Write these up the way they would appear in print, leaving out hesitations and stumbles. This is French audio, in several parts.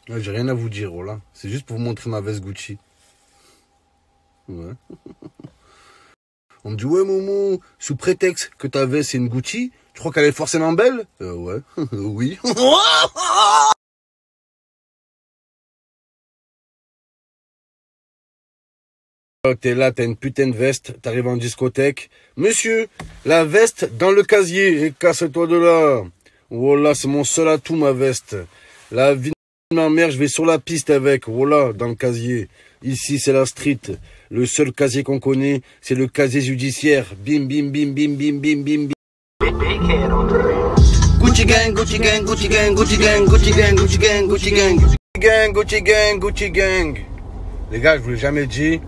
Ouais, j'ai rien à vous dire, voilà. C'est juste pour vous montrer ma veste Gucci. Ouais. On me dit, ouais, Momo, sous prétexte que ta veste c'est une Gucci, tu crois qu'elle est forcément belle? Ouais. Oui. T'es là, t'as une putain de veste, t'arrives en discothèque. Monsieur, la veste dans le casier, et casse-toi de là. Voilà, c'est mon seul atout, ma veste. La vie de ma mère, je vais sur la piste avec, voilà, dans le casier. Ici, c'est la street. Le seul casier qu'on connaît, c'est le casier judiciaire. Bim, bim, bim, bim, bim, bim, bim, bim. Gucci gang, Gucci gang, Gucci gang, Gucci gang, Gucci gang, Gucci gang, Gucci gang. Gucci gang, Gucci gang, Gucci gang. Les gars, je vous l'ai jamais dit.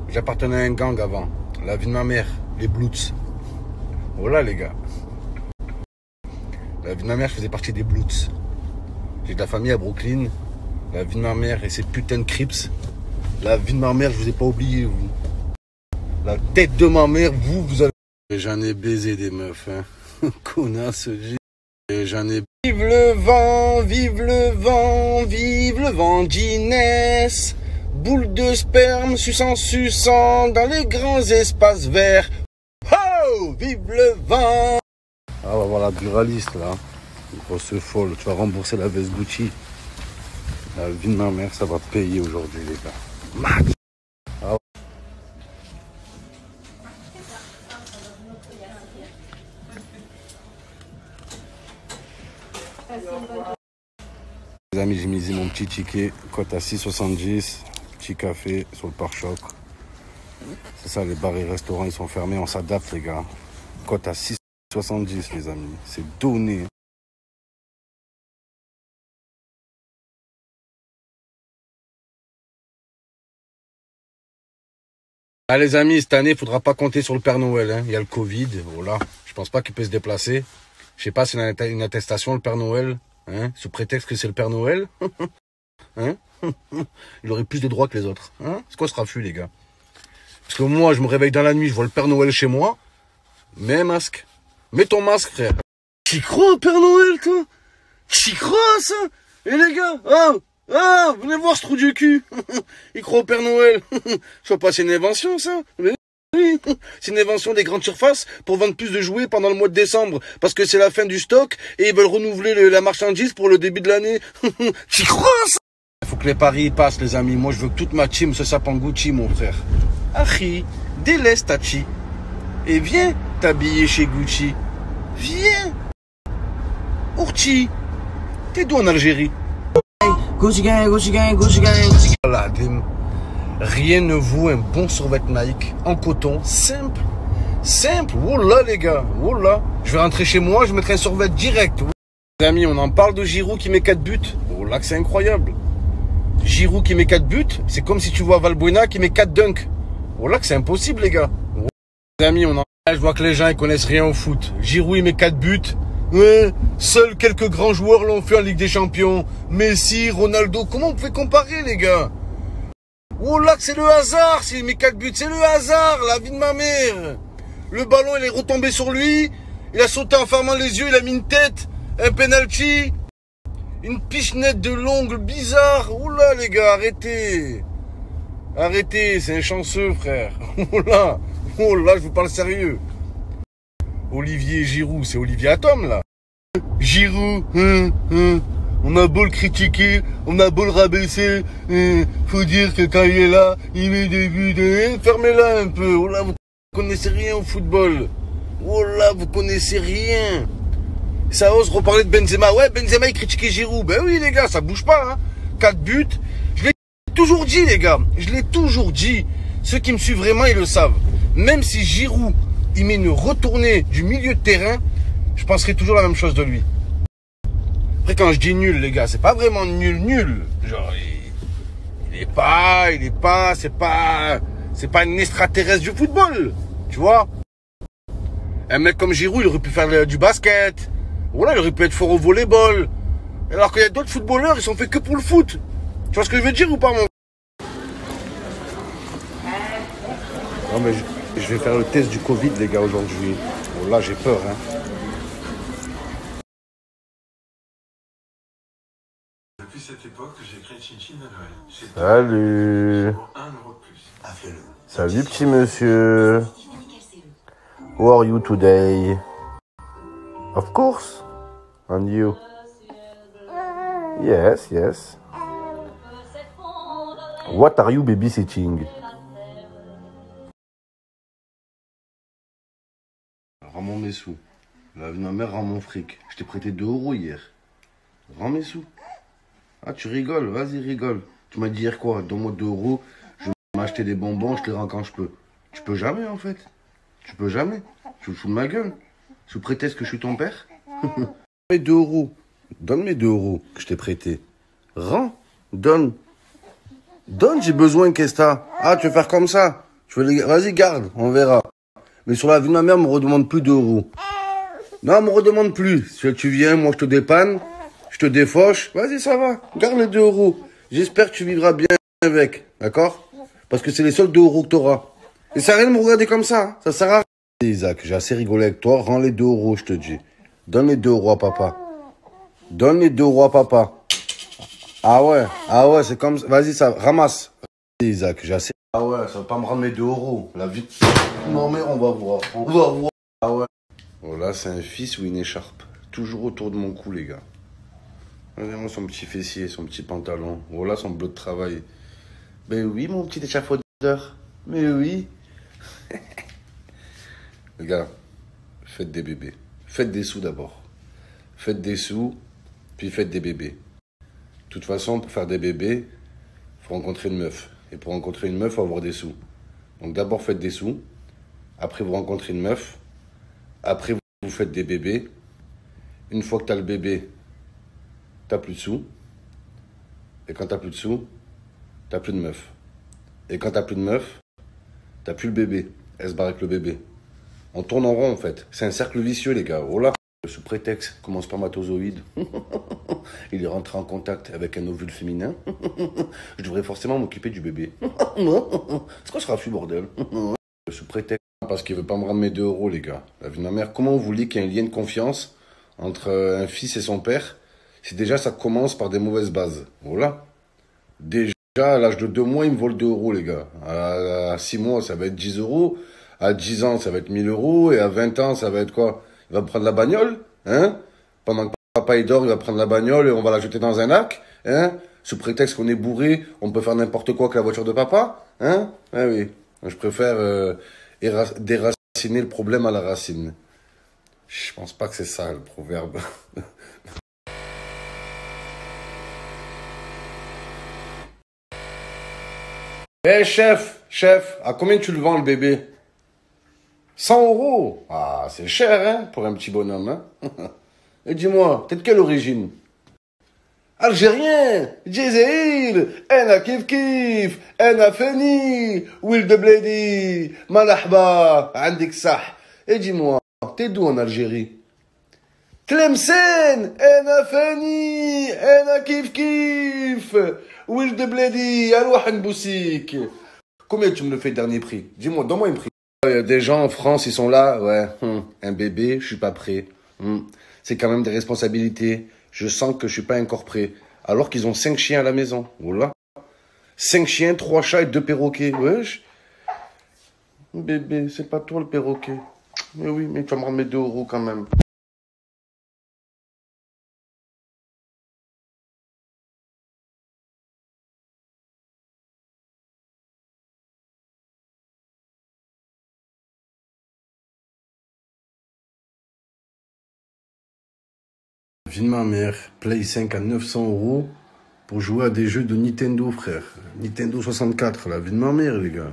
J'appartenais à un gang avant. La vie de ma mère, les Bloods. Voilà les gars. La vie de ma mère, je faisais partie des Bloods. J'ai de la famille à Brooklyn. La vie de ma mère et ses putains de Crips. La vie de ma mère, je vous ai pas oublié, vous. La tête de ma mère, vous avez... J'en ai baisé des meufs, hein. Connasse, j'en ai... Vive le vent, vive le vent, vive le vent d'Inès. Boule de sperme, suçant dans les grands espaces verts. Oh, vive le vent. Ah, on va voir la buraliste, là. Une grosse folle. Tu vas rembourser la veste Gucci. La vie de ma mère, ça va payer aujourd'hui, les gars. Max. Ah. Les amis, j'ai misé mon petit ticket. Cote à 6,70. Petit café sur le pare-choc. C'est ça, les bars et restaurants, ils sont fermés. On s'adapte, les gars. Cote à 6,70, les amis. C'est donné. Ah, les amis, cette année, il ne faudra pas compter sur le Père Noël. Hein. Il y a le Covid. Voilà. Je pense pas qu'il peut se déplacer. Je sais pas si c'est une attestation, le Père Noël. Hein, sous prétexte que c'est le Père Noël. Hein. Il aurait plus de droits que les autres. Hein. C'est quoi ce raffut, les gars? Parce que moi, je me réveille dans la nuit, je vois le Père Noël chez moi. Mets un masque. Mets ton masque, frère. T'y crois au Père Noël, toi? T'y crois, ça? Et les gars, venez voir ce trou du cul. Il croit au Père Noël. Je vois pas, c'est une invention, ça. Mais oui, c'est une invention des grandes surfaces pour vendre plus de jouets pendant le mois de décembre. Parce que c'est la fin du stock et ils veulent renouveler la marchandise pour le début de l'année. T'y crois, ça? Il faut que les paris passent, les amis. Moi, je veux que toute ma team se sape en Gucci, mon frère. Achi, délaisse ta chi. Et viens t'habiller chez Gucci. Viens. Ourti. T'es d'où en Algérie? Gucci gang, Gucci gang, Gucci gang. Voilà, rien ne vaut un bon survêt Nike en coton, simple. Simple, oh là les gars, oh là. Je vais rentrer chez moi, je mettrai un survêt direct. Les amis, on en parle de Giroud qui met 4 buts. Oh là que c'est incroyable. Giroud qui met 4 buts, c'est comme si tu vois Valbuena qui met 4 dunks. Oh là que c'est impossible les gars. Oh, les amis, je vois que les gens ils connaissent rien au foot. Giroud il met 4 buts. Ouais, seuls quelques grands joueurs l'ont fait en Ligue des Champions. Messi, Ronaldo, comment on pouvait comparer les gars? Oh là que c'est le hasard s'il met 4 buts, c'est le hasard, la vie de ma mère. Le ballon il est retombé sur lui, il a sauté en fermant les yeux, il a mis une tête, un penalty, une pichenette de l'ongle bizarre. Oh là les gars, arrêtez. Arrêtez, c'est un chanceux frère. Oh là, je vous parle sérieux. Olivier Giroud, c'est Olivier Atom là. Giroud, on a beau le critiquer, on a beau le rabaisser, faut dire que quand il est là, il met des buts, fermez-la un peu. Oh là, vous connaissez rien au football. Oh là, vous connaissez rien. Ça ose reparler de Benzema. Ouais, Benzema il critiquait Giroud. Ben oui les gars, ça bouge pas. Hein. 4 buts. Je l'ai toujours dit les gars, je l'ai toujours dit. Ceux qui me suivent vraiment, ils le savent. Même si Giroud, il met une retournée du milieu de terrain, je penserai toujours la même chose de lui. Après, quand je dis nul, les gars, c'est pas vraiment nul. Genre, c'est pas un extraterrestre du football. Tu vois? Un mec comme Giroud, il aurait pu faire du basket. Voilà, il aurait pu être fort au volleyball. Alors qu'il y a d'autres footballeurs, ils sont faits que pour le foot. Tu vois ce que je veux dire ou pas, mon? Non, mais je vais faire le test du Covid, les gars, aujourd'hui. Bon, là, j'ai peur, hein. cette époque que j'ai créé Chinchin à Noël. Salut. Pour 1 euro de plus. Ah, fais-le. Salut petit monsieur. How are you today? Of course. And you? Yes, yes. What are you babysitting? Rends-moi mes sous. La vie de ma mère rend mon fric. Je t'ai prêté 2 euros hier. Rends mes sous. Ah, tu rigoles, vas-y, rigole. Tu m'as dit hier quoi? Donne-moi 2 euros, je vais m'acheter des bonbons, je te les rends quand je peux. Tu peux jamais, en fait. Tu peux jamais. Tu te fous de ma gueule. Sous prétexte que je suis ton père. Mes 2 euros. Donne mes 2 euros que je t'ai prêté. Rends. Donne. Donne, j'ai besoin, qu'est-ce que t'as? Ah, tu veux faire comme ça? Vas-y, garde, on verra. Mais sur la vie de ma mère, me redemande plus d'euros. Non, me redemande plus. Si tu viens, moi je te dépanne, je te défauche. Vas-y, ça va. Garde les 2 euros. J'espère que tu vivras bien avec. D'accord? Parce que c'est les seuls 2 euros que tu auras. Et ça sert à rien de me regarder comme ça. Hein. Ça sert à rien. Isaac, j'ai assez rigolé avec toi. Rends les 2 euros, je te dis. Donne les 2 euros à papa. Donne les 2 euros à papa. Ah ouais, c'est comme ça. Vas-y, ça, ramasse. Isaac, j'ai assez. Ah ouais, ça va pas me rendre mes 2 euros. La vie. Non, mais on va voir. On va voir. Ah ouais. Oh là, c'est un fils ou une écharpe. Toujours autour de mon cou, les gars. Regardez-moi son petit fessier, son petit pantalon. Oh là, son bleu de travail. Ben oui, mon petit échafaudeur. Mais oui. Les gars, faites des bébés. Faites des sous d'abord. Faites des sous, puis faites des bébés. De toute façon, pour faire des bébés, il faut rencontrer une meuf. Et pour rencontrer une meuf, il faut avoir des sous. Donc d'abord, faites des sous. Après, vous rencontrez une meuf. Après, vous faites des bébés. Une fois que tu as le bébé, tu n'as plus de sous. Et quand tu n'as plus de sous, tu n'as plus de meuf. Et quand tu n'as plus de meuf, tu n'as plus le bébé. Elle se barre avec le bébé. On tourne en rond, en fait. C'est un cercle vicieux, les gars. Oh là. Sous prétexte que mon spermatozoïde, il est rentré en contact avec un ovule féminin, je devrais forcément m'occuper du bébé. C'est quoi ce raffut, bordel? Sous prétexte, parce qu'il veut pas me rendre mes 2 euros, les gars. La vie de ma mère, comment vous voulez qu'il y ait un lien de confiance entre un fils et son père, si déjà ça commence par des mauvaises bases? Voilà. Déjà, à l'âge de 2 mois, il me vole 2 euros, les gars. À 6 mois, ça va être 10 euros. À 10 ans, ça va être 1000 euros. Et à 20 ans, ça va être quoi? Il va me prendre la bagnole, hein? Pendant que papa il dort, il va prendre la bagnole et on va la jeter dans un lac, hein? Sous prétexte qu'on est bourré, on peut faire n'importe quoi avec la voiture de papa, hein? Ah oui. Je préfère déraciner le problème à la racine. Je pense pas que c'est ça le proverbe. Eh chef, à combien tu le vends le bébé? 100 euros. Ah, c'est cher, hein, pour un petit bonhomme, hein. Et dis-moi, t'es de quelle origine? Algérien, Djezaïl, Ena kif kif, Ena feni, Will de Bledi, Malahba, Andik Sah. Et dis-moi, t'es d'où en Algérie? Tlemcen, Ena feni, Ena kif kif, Will de Bledi, Alouhan Boussik. Combien tu me le fais le dernier prix? Dis-moi, donne-moi un prix. Des gens en France, ils sont là, ouais, un bébé, je suis pas prêt. C'est quand même des responsabilités. Je sens que je suis pas encore prêt. Alors qu'ils ont 5 chiens à la maison. Voilà. 5 chiens, 3 chats et 2 perroquets. Wesh. Bébé, c'est pas toi le perroquet. Mais oui, mais tu vas me rendre mes 2 euros quand même. Vie de ma mère, Play 5 à 900 euros pour jouer à des jeux de Nintendo, frère. Nintendo 64, la vie de ma mère, les gars.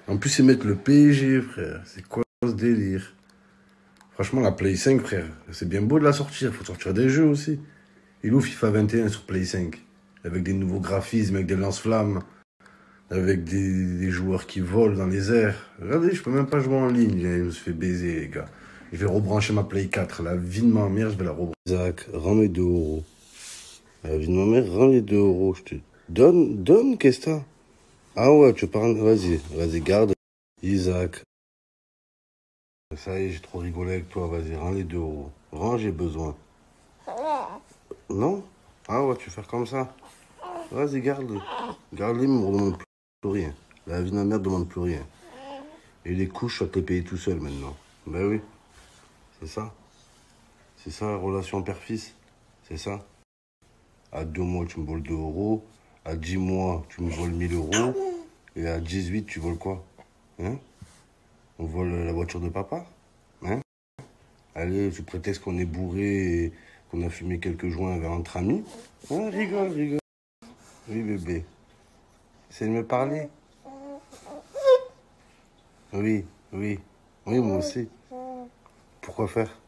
En plus, ils mettent le PSG, frère. C'est quoi ce délire? Franchement, la Play 5, frère, c'est bien beau de la sortir. Faut sortir des jeux aussi. Il ouvre FIFA 21 sur Play 5. Avec des nouveaux graphismes, avec des lance-flammes. Avec des joueurs qui volent dans les airs. Regardez, je peux même pas jouer en ligne. Je me suis fait baiser, les gars. Je vais rebrancher ma Play 4. La vie de ma mère, je vais la rebrancher. Isaac, rends mes 2 euros. La vie de ma mère, rends les 2 euros. Je te donne, qu'est-ce que t'as? Ah ouais, tu parles. Vas-y, garde. Isaac. Ça y est, j'ai trop rigolé avec toi. Vas-y, rends les 2 euros. Rends, j'ai besoin. Non? Ah ouais, tu veux faire comme ça? Vas-y, garde-les. Garde-les, mais on ne demande plus rien. La vie de ma mère ne demande plus rien. Et les couches, ça te les payer tout seul maintenant. Ben oui, c'est ça. C'est ça la relation père-fils. C'est ça. À 2 mois, tu me voles 2 euros. À 10 mois, tu me voles 1000 euros. Et à 18, tu voles quoi? Hein? On vole la voiture de papa? Hein? Allez, sous prétexte qu'on est bourré et qu'on a fumé quelques joints entre amis. Hein, rigole, rigole. Oui, bébé. Essaye de me parler. Oui, oui. Oui, moi aussi. Pourquoi faire?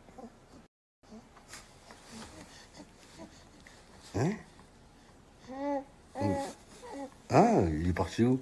Hein? Ah, il est parti où?